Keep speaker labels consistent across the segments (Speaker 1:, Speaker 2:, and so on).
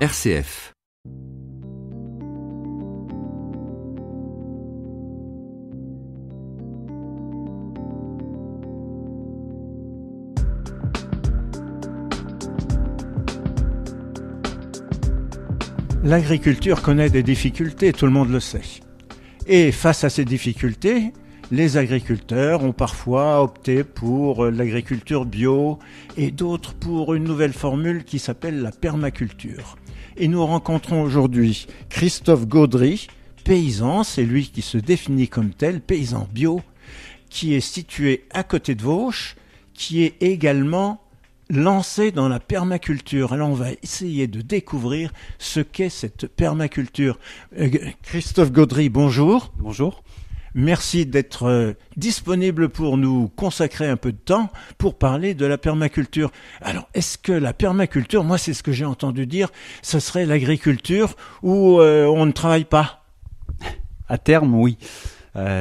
Speaker 1: RCF.
Speaker 2: L'agriculture connaît des difficultés, tout le monde le sait. Et face à ces difficultés, les agriculteurs ont parfois opté pour l'agriculture bio et d'autres pour une nouvelle formule qui s'appelle la permaculture. Et nous rencontrons aujourd'hui Christophe Gaudry, paysan, c'est lui qui se définit comme tel, paysan bio, qui est situé à côté de Vauches, qui est également lancé dans la permaculture. Alors on va essayer de découvrir ce qu'est cette permaculture. Christophe Gaudry, bonjour.
Speaker 3: Bonjour.
Speaker 2: Merci d'être disponible pour nous consacrer un peu de temps pour parler de la permaculture. Alors, est-ce que la permaculture, moi c'est ce que j'ai entendu dire, ce serait l'agriculture où on ne travaille pas?
Speaker 3: À terme, oui.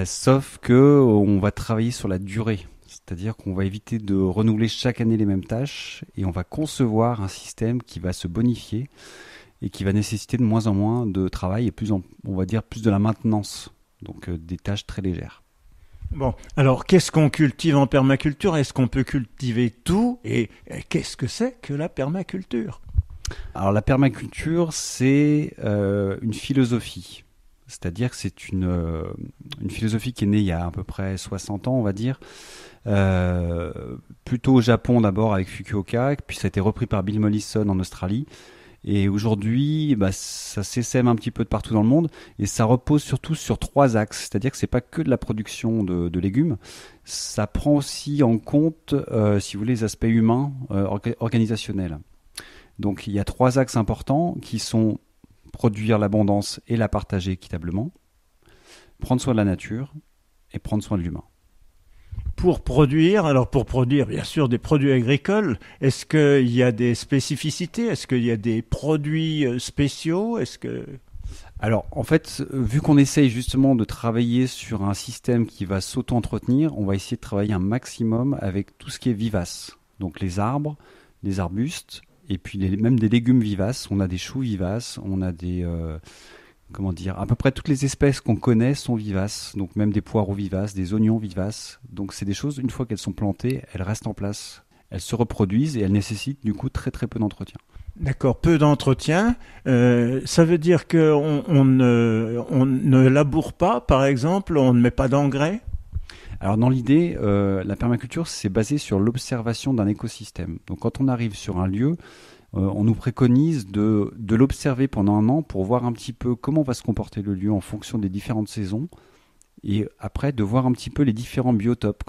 Speaker 3: Sauf que on va travailler sur la durée. C'est-à-dire qu'on va éviter de renouveler chaque année les mêmes tâches et on va concevoir un système qui va se bonifier et qui va nécessiter de moins en moins de travail et on va dire plus de la maintenance. Donc des tâches très légères.
Speaker 2: Bon, alors qu'est-ce qu'on cultive en permaculture? Est-ce qu'on peut cultiver tout? Et qu'est-ce que c'est que la permaculture?
Speaker 3: Alors la permaculture, c'est une philosophie. C'est-à-dire que c'est une philosophie qui est née il y a à peu près 60 ans, on va dire. Plutôt au Japon d'abord avec Fukuoka, puis ça a été repris par Bill Mollison en Australie. Et aujourd'hui, ça s'essaime un petit peu de partout dans le monde et ça repose surtout sur 3 axes. C'est-à-dire que c'est pas que de la production de légumes, ça prend aussi en compte, si vous voulez, les aspects humains, organisationnels. Donc il y a 3 axes importants qui sont produire l'abondance et la partager équitablement, prendre soin de la nature et prendre soin de l'humain.
Speaker 2: Pour produire bien sûr des produits agricoles, est-ce qu'il y a des spécificités? Est-ce qu'il y a des produits spéciaux?
Speaker 3: Alors en fait, vu qu'on essaye justement de travailler sur un système qui va s'auto-entretenir, on va essayer de travailler un maximum avec tout ce qui est vivace. Donc les arbres, les arbustes, et puis même des légumes vivaces. On a des choux vivaces, on a des... à peu près toutes les espèces qu'on connaît sont vivaces, donc même des poireaux vivaces, des oignons vivaces. Donc c'est des choses, une fois qu'elles sont plantées, elles restent en place, elles se reproduisent et elles nécessitent du coup très très peu d'entretien.
Speaker 2: D'accord, peu d'entretien. Ça veut dire qu'on ne laboure pas, par exemple, on ne met pas d'engrais?
Speaker 3: Alors dans l'idée, la permaculture, c'est basé sur l'observation d'un écosystème. Donc quand on arrive sur un lieu, on nous préconise de l'observer pendant un an pour voir un petit peu comment va se comporter le lieu en fonction des différentes saisons. Et après, de voir un petit peu les différents biotopes.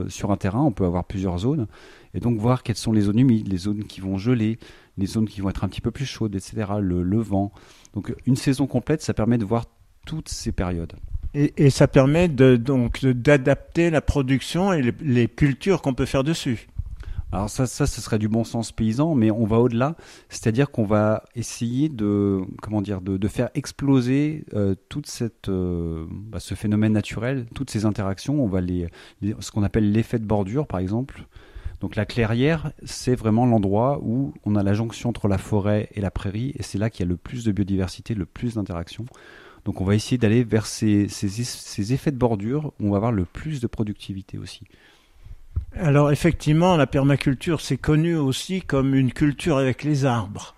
Speaker 3: Sur un terrain, on peut avoir plusieurs zones. Et donc voir quelles sont les zones humides, les zones qui vont geler, les zones qui vont être un petit peu plus chaudes, etc. Le vent. Donc une saison complète, ça permet de voir toutes ces périodes.
Speaker 2: Et ça permet d'adapter la production et les cultures qu'on peut faire dessus.
Speaker 3: Alors ce serait du bon sens paysan, mais on va au-delà, c'est-à-dire qu'on va essayer de faire exploser ce phénomène naturel, toutes ces interactions. On va ce qu'on appelle l'effet de bordure, par exemple. Donc la clairière, c'est vraiment l'endroit où on a la jonction entre la forêt et la prairie, et c'est là qu'il y a le plus de biodiversité, le plus d'interactions. Donc on va essayer d'aller vers ces effets de bordure où on va avoir le plus de productivité aussi.
Speaker 2: Alors effectivement, la permaculture, c'est connu aussi comme une culture avec les arbres.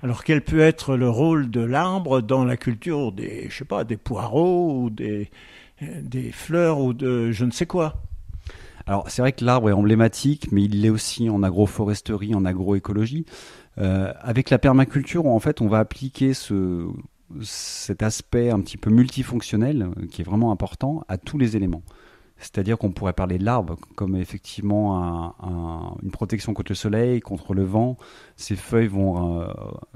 Speaker 2: Alors quel peut être le rôle de l'arbre dans la culture des poireaux ou des fleurs ou de je ne sais quoi?
Speaker 3: Alors c'est vrai que l'arbre est emblématique, mais il l'est aussi en agroforesterie, en agroécologie. Avec la permaculture, en fait, on va appliquer cet aspect un petit peu multifonctionnel, qui est vraiment important, à tous les éléments. C'est-à-dire qu'on pourrait parler de l'arbre comme effectivement une protection contre le soleil, contre le vent. Ses feuilles vont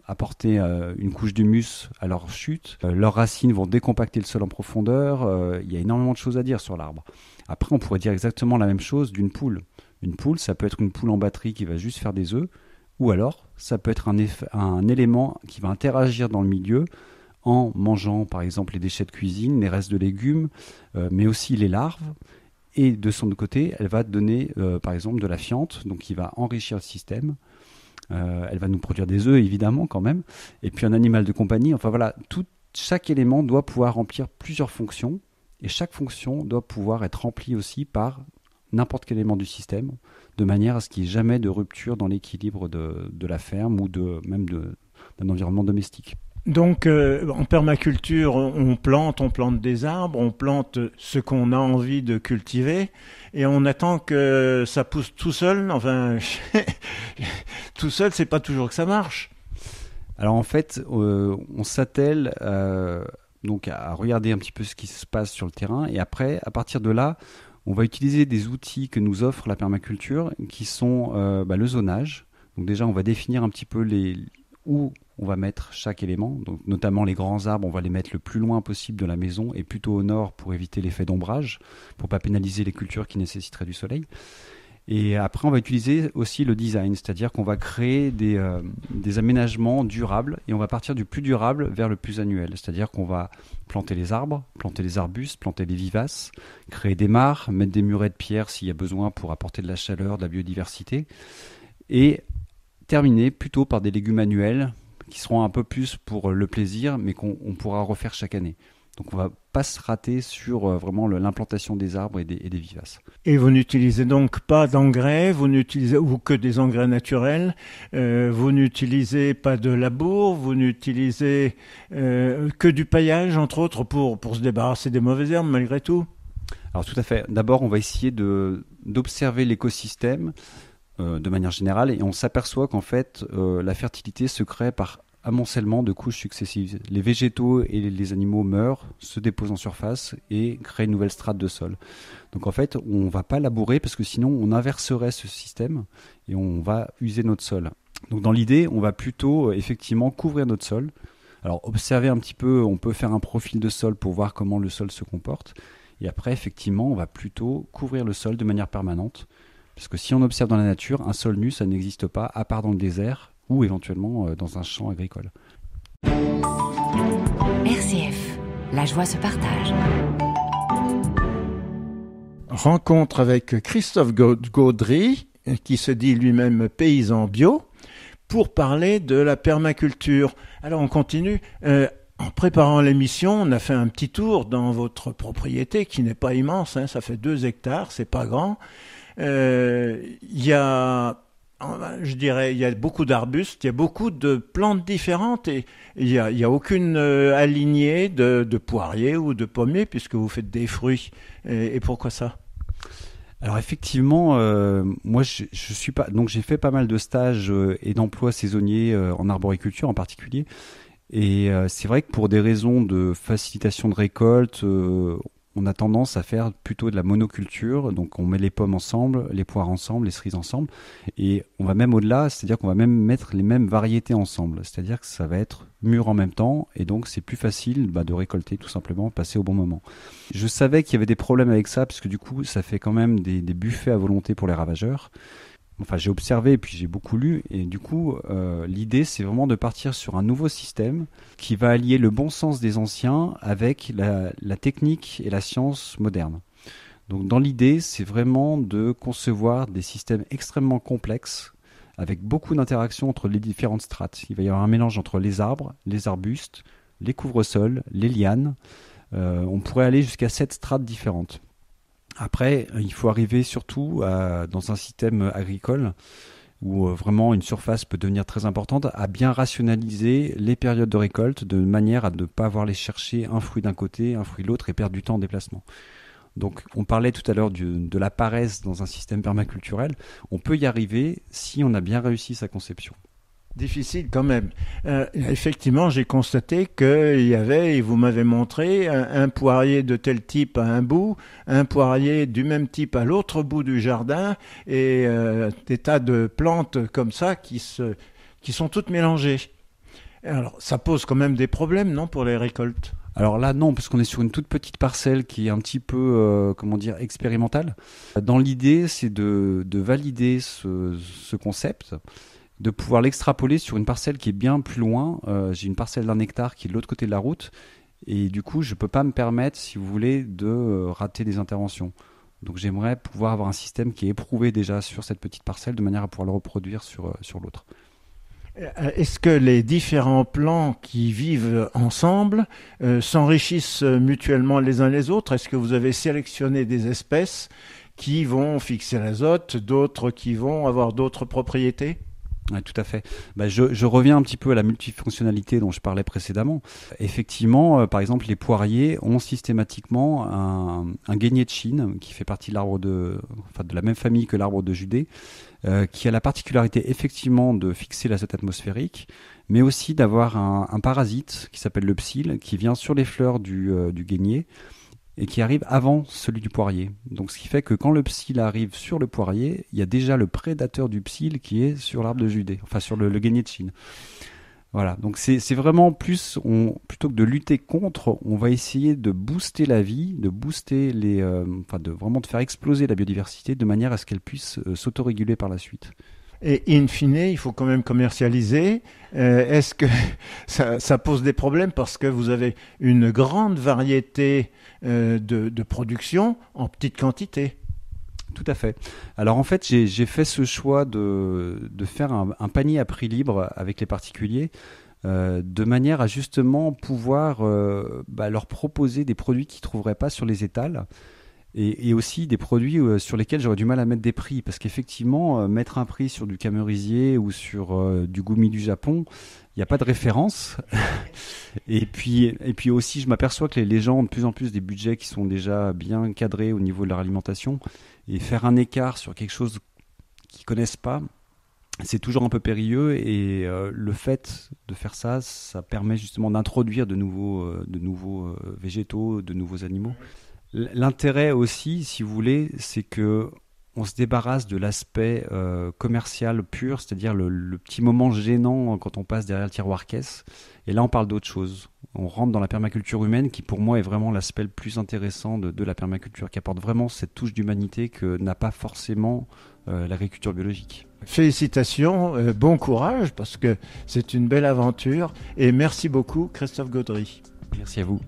Speaker 3: apporter une couche d'humus à leur chute. Leurs racines vont décompacter le sol en profondeur. Il y a énormément de choses à dire sur l'arbre. Après, on pourrait dire exactement la même chose d'une poule. Une poule, ça peut être une poule en batterie qui va juste faire des œufs, ou alors ça peut être un élément qui va interagir dans le milieu en mangeant par exemple les déchets de cuisine, les restes de légumes, mais aussi les larves. Et de son côté, elle va donner par exemple de la fiente, donc qui va enrichir le système. Elle va nous produire des œufs, évidemment, quand même. Et puis un animal de compagnie. Enfin voilà, chaque élément doit pouvoir remplir plusieurs fonctions. Et chaque fonction doit pouvoir être remplie aussi par n'importe quel élément du système, de manière à ce qu'il n'y ait jamais de rupture dans l'équilibre de la ferme ou même d'un environnement domestique.
Speaker 2: Donc, en permaculture, on plante des arbres, on plante ce qu'on a envie de cultiver, et on attend que ça pousse tout seul. Enfin, tout seul, c'est pas toujours que ça marche.
Speaker 3: Alors en fait, on s'attelle donc à regarder un petit peu ce qui se passe sur le terrain, et après, à partir de là, on va utiliser des outils que nous offre la permaculture, qui sont le zonage. Donc déjà, on va définir un petit peu où on va mettre chaque élément, donc notamment les grands arbres, on va les mettre le plus loin possible de la maison et plutôt au nord pour éviter l'effet d'ombrage, pour pas pénaliser les cultures qui nécessiteraient du soleil. Et après, on va utiliser aussi le design, c'est-à-dire qu'on va créer des aménagements durables et on va partir du plus durable vers le plus annuel, c'est-à-dire qu'on va planter les arbres, planter les arbustes, planter les vivaces, créer des mares, mettre des murets de pierre s'il y a besoin pour apporter de la chaleur, de la biodiversité, et terminer plutôt par des légumes annuels qui seront un peu plus pour le plaisir, mais qu'on pourra refaire chaque année. Donc on ne va pas se rater sur vraiment l'implantation des arbres et des vivaces.
Speaker 2: Et vous n'utilisez donc pas d'engrais, vous n'utilisez ou que des engrais naturels, vous n'utilisez pas de labour, vous n'utilisez que du paillage, entre autres, pour se débarrasser des mauvaises herbes malgré tout.
Speaker 3: Alors tout à fait. D'abord, on va essayer d'observer l'écosystème de manière générale, et on s'aperçoit qu'en fait, la fertilité se crée par amoncellement de couches successives. Les végétaux et les animaux meurent, se déposent en surface et créent une nouvelle strate de sol. Donc en fait, on ne va pas labourer parce que sinon on inverserait ce système et on va user notre sol. Donc dans l'idée, on va plutôt effectivement couvrir notre sol. Alors observer un petit peu, on peut faire un profil de sol pour voir comment le sol se comporte. Et après, effectivement, on va plutôt couvrir le sol de manière permanente. Parce que si on observe dans la nature, un sol nu, ça n'existe pas, à part dans le désert ou éventuellement dans un champ agricole.
Speaker 1: RCF, la joie se partage.
Speaker 2: Rencontre avec Christophe Gaudry, qui se dit lui-même paysan bio, pour parler de la permaculture. Alors on continue. En préparant l'émission, on a fait un petit tour dans votre propriété qui n'est pas immense, ça fait 2 hectares, c'est pas grand. Il y a beaucoup d'arbustes, il y a beaucoup de plantes différentes et il y a aucune alignée de poiriers ou de pommiers puisque vous faites des fruits. Et pourquoi ça ?
Speaker 3: Alors effectivement, moi je suis pas, donc j'ai fait pas mal de stages et d'emplois saisonniers en arboriculture en particulier. Et c'est vrai que pour des raisons de facilitation de récolte, on a tendance à faire plutôt de la monoculture. Donc on met les pommes ensemble, les poires ensemble, les cerises ensemble. Et on va même au-delà, c'est-à-dire qu'on va même mettre les mêmes variétés ensemble. C'est-à-dire que ça va être mûr en même temps. Et donc c'est plus facile de récolter tout simplement, passer au bon moment. Je savais qu'il y avait des problèmes avec ça, parce que du coup ça fait quand même des buffets à volonté pour les ravageurs. Enfin, j'ai observé et puis j'ai beaucoup lu, et du coup, l'idée, c'est vraiment de partir sur un nouveau système qui va allier le bon sens des anciens avec la technique et la science moderne. Donc, dans l'idée, c'est vraiment de concevoir des systèmes extrêmement complexes avec beaucoup d'interactions entre les différentes strates. Il va y avoir un mélange entre les arbres, les arbustes, les couvre-sols, les lianes. On pourrait aller jusqu'à 7 strates différentes. Après, il faut arriver surtout dans un système agricole où vraiment une surface peut devenir très importante, à bien rationaliser les périodes de récolte de manière à ne pas avoir les chercher un fruit d'un côté, un fruit de l'autre et perdre du temps en déplacement. Donc on parlait tout à l'heure de la paresse dans un système permaculturel. On peut y arriver si on a bien réussi sa conception.
Speaker 2: Difficile quand même. Effectivement, j'ai constaté qu'il y avait, et vous m'avez montré, un poirier de tel type à un bout, un poirier du même type à l'autre bout du jardin, et des tas de plantes comme ça qui sont toutes mélangées. Alors, ça pose quand même des problèmes, non, pour les récoltes ?
Speaker 3: Alors là, non, parce qu'on est sur une toute petite parcelle qui est un petit peu, expérimentale. Dans l'idée, c'est de valider ce concept, de pouvoir l'extrapoler sur une parcelle qui est bien plus loin. J'ai une parcelle d'1 hectare qui est de l'autre côté de la route, et du coup, je ne peux pas me permettre, si vous voulez, de rater des interventions. Donc j'aimerais pouvoir avoir un système qui est éprouvé déjà sur cette petite parcelle, de manière à pouvoir le reproduire sur l'autre.
Speaker 2: Est-ce que les différents plants qui vivent ensemble s'enrichissent mutuellement les uns les autres? Est-ce que vous avez sélectionné des espèces qui vont fixer l'azote, d'autres qui vont avoir d'autres propriétés?
Speaker 3: Ouais, tout à fait. Je reviens un petit peu à la multifonctionnalité dont je parlais précédemment. Effectivement, par exemple, les poiriers ont systématiquement un guénier de Chine qui fait partie de de la même famille que l'arbre de Judée, qui a la particularité effectivement de fixer l'azote atmosphérique, mais aussi d'avoir un parasite qui s'appelle le psylle, qui vient sur les fleurs du guénier et qui arrive avant celui du poirier. Donc ce qui fait que quand le psylle arrive sur le poirier, il y a déjà le prédateur du psylle qui est sur l'arbre de Judée, enfin sur le guénier de Chine. Voilà, donc c'est vraiment plutôt que de lutter contre, on va essayer de booster la vie, de booster de vraiment de faire exploser la biodiversité de manière à ce qu'elle puisse s'autoréguler par la suite.
Speaker 2: Et in fine, il faut quand même commercialiser. Est-ce que ça pose des problèmes parce que vous avez une grande variété de production en petite quantité?
Speaker 3: Tout à fait. Alors en fait, j'ai fait ce choix de faire un panier à prix libre avec les particuliers, de manière à justement pouvoir leur proposer des produits qu'ils ne trouveraient pas sur les étals. Et aussi des produits sur lesquels j'aurais du mal à mettre des prix, parce qu'effectivement, mettre un prix sur du camérisier ou sur du gumi du Japon, il n'y a pas de référence. et puis aussi, je m'aperçois que les gens ont de plus en plus des budgets qui sont déjà bien cadrés au niveau de leur alimentation, et faire un écart sur quelque chose qu'ils ne connaissent pas, c'est toujours un peu périlleux, et le fait de faire ça, ça permet justement d'introduire de nouveaux végétaux, de nouveaux animaux. L'intérêt aussi, si vous voulez, c'est que on se débarrasse de l'aspect commercial pur, c'est-à-dire le petit moment gênant quand on passe derrière le tiroir caisse. Et là, on parle d'autre chose. On rentre dans la permaculture humaine, qui pour moi est vraiment l'aspect le plus intéressant de la permaculture, qui apporte vraiment cette touche d'humanité que n'a pas forcément l'agriculture biologique.
Speaker 2: Félicitations, bon courage, parce que c'est une belle aventure. Et merci beaucoup, Christophe Gaudry.
Speaker 3: Merci à vous.